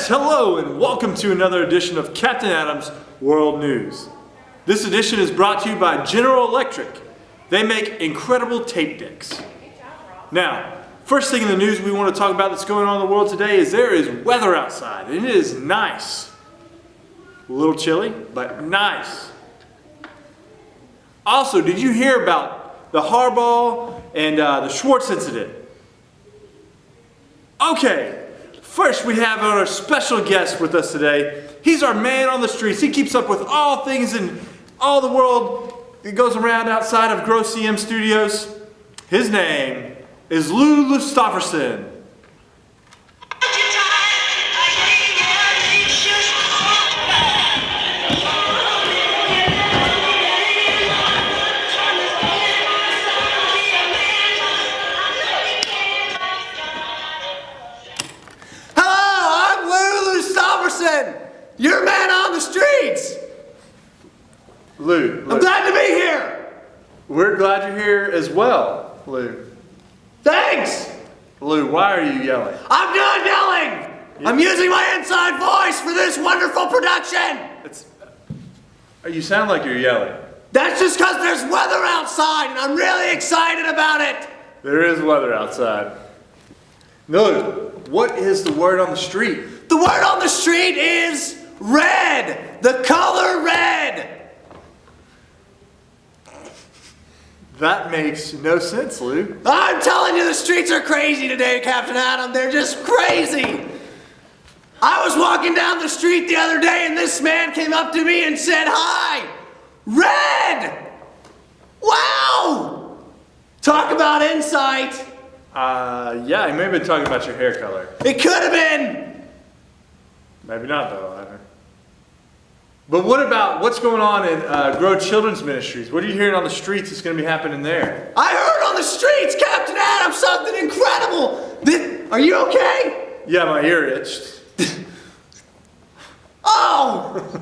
Yes, hello and welcome to another edition of Captain Adams World News. This edition is brought to you by General Electric. They make incredible tape decks. Now, first thing in the news we want to talk about that's going on in the world today is there is weather outside and it is nice. A little chilly, but nice. Also, did you hear about the Harbaugh and the Schwartz incident? Okay. First, we have our special guest with us today. He's our man on the streets. He keeps up with all things in all the world that goes around outside of Gross CM Studios. His name is Lou Lustafferson. Your man on the streets! Lou. I'm glad to be here! We're glad you're here as well, Lou. Thanks! Lou, why are you yelling? I'm done yelling! Yeah. I'm using my inside voice for this wonderful production! You sound like you're yelling. That's just because there's weather outside and I'm really excited about it! There is weather outside. Lou, what is the word on the street? The word on the street is red! The color red! That makes no sense, Lou. I'm telling you, the streets are crazy today, Captain Adam. They're just crazy! I was walking down the street the other day and this man came up to me and said, "Hi! Red! Wow! Talk about insight! Yeah, you may have been talking about your hair color. It could have been! Maybe not, though, either. But what about what's going on in Grow Children's Ministries? What are you hearing on the streets that's going to be happening there? I heard on the streets, Captain Adam, something incredible! Are you okay? Yeah, my ear itched. Oh!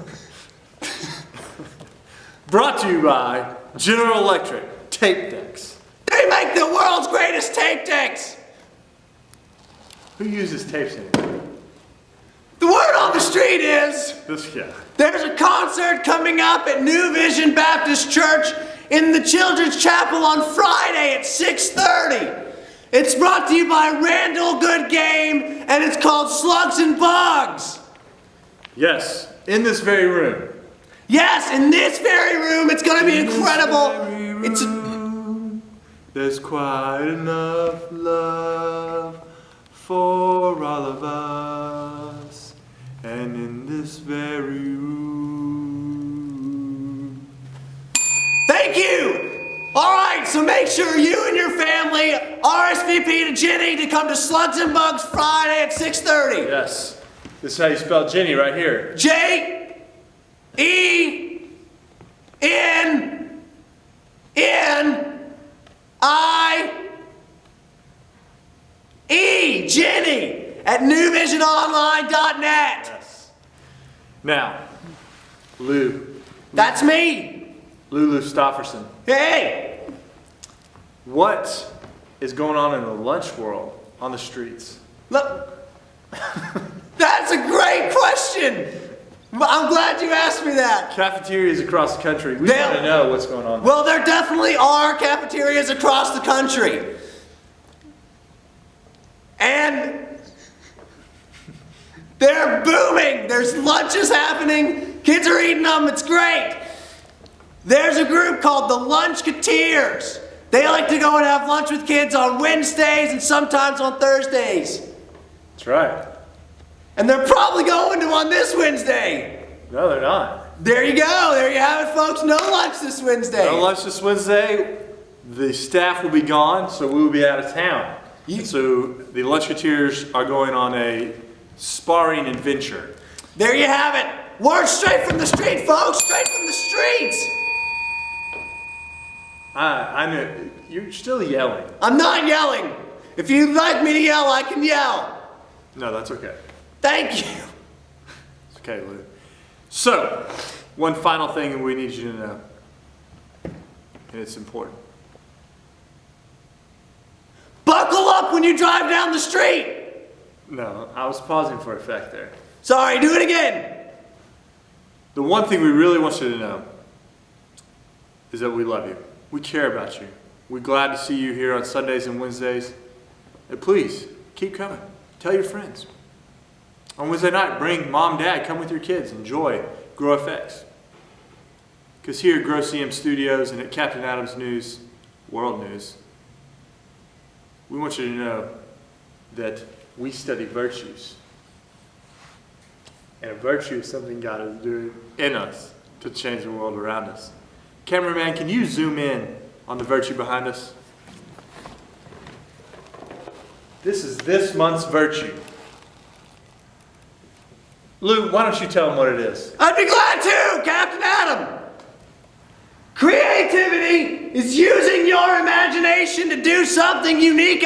Brought to you by General Electric Tape Decks. They make the world's greatest tape decks! Who uses tapes anymore? The word on the street is... This guy. There's a concert coming up at New Vision Baptist Church in the Children's Chapel on Friday at 6:30. It's brought to you by Randall Good Game, and it's called Slugs and Bugs. Yes, in this very room. Yes, in this very room. It's going to be incredible. There's quite enough love for all of us, and in this very room. Thank you! Alright, so make sure you and your family RSVP to Jenny to come to Slugs and Bugs Friday at 6:30. Yes, this is how you spell Jenny right here. Jennie, Jenny, at newvisiononline.net. Yes. Now, Lou. That's me. Lou Lustafferson. Hey. What is going on in the lunch world on the streets? Look, that's a great question. I'm glad you asked me that. Cafeterias across the country. We want to know what's going on. Well, there definitely are cafeterias across the country. And they're booming. There's lunches happening. Kids are eating them. It's great. There's a group called the Lunchketeers. They like to go and have lunch with kids on Wednesdays and sometimes on Thursdays. That's right. And they're probably going to one this Wednesday. No, they're not. There you go. There you have it, folks. No lunch this Wednesday. No lunch this Wednesday. The staff will be gone, so we will be out of town. So the Lunchketeers are going on a sparring adventure. There you have it. Word straight from the street, folks. Straight from the streets. I know. You're still yelling. I'm not yelling. If you'd like me to yell, I can yell. No, that's okay. Thank you. It's okay, Lou. So, one final thing we need you to know. And it's important. Buckle up when you drive down the street. No, I was pausing for effect there. Sorry, do it again. The one thing we really want you to know is that we love you. We care about you. We're glad to see you here on Sundays and Wednesdays. And please, keep coming. Tell your friends. On Wednesday night, bring mom, dad, come with your kids. Enjoy GrowFX. Because here at Grow CM Studios and at Captain Adams News, World News, we want you to know that we study virtues. And a virtue is something God is doing in us to change the world around us. Cameraman, can you zoom in on the virtue behind us? This is this month's virtue. Lou, why don't you tell them what it is? I'd be glad to, Captain Adam. Creativity is using your imagination to do something unique.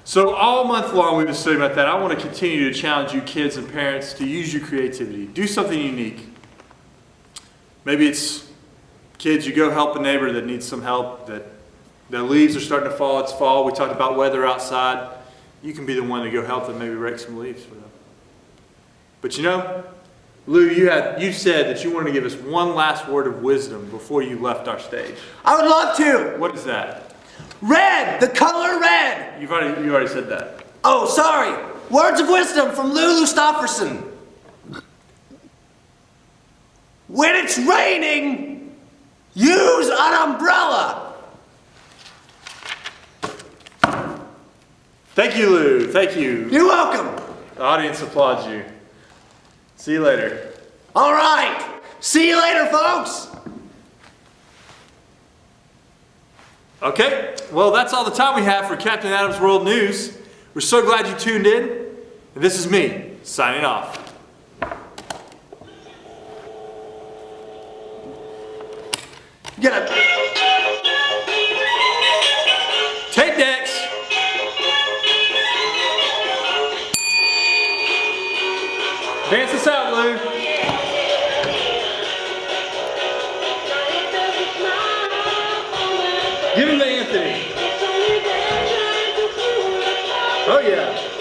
So all month long we've been studying about that. I want to continue to challenge you kids and parents to use your creativity. Do something unique. Maybe it's kids, you go help a neighbor that needs some help, that the leaves are starting to fall. It's fall. We talked about weather outside. You can be the one to go help them, maybe rake some leaves for them. But you know, Lou, you said that you wanted to give us one last word of wisdom before you left our stage. I would love to. What is that? Red, the color red. You already said that. Oh, sorry. Words of wisdom from Lulu Stofferson. When it's raining, use an umbrella. Thank you, Lou. Thank you. You're welcome. The audience applauds you. See you later. All right. See you later, folks. Okay, well, that's all the time we have for Captain Adams World News. We're so glad you tuned in. And this is me, signing off. Get up. Tape decks. Dance us out, Lou. Give him to Anthony. Oh yeah.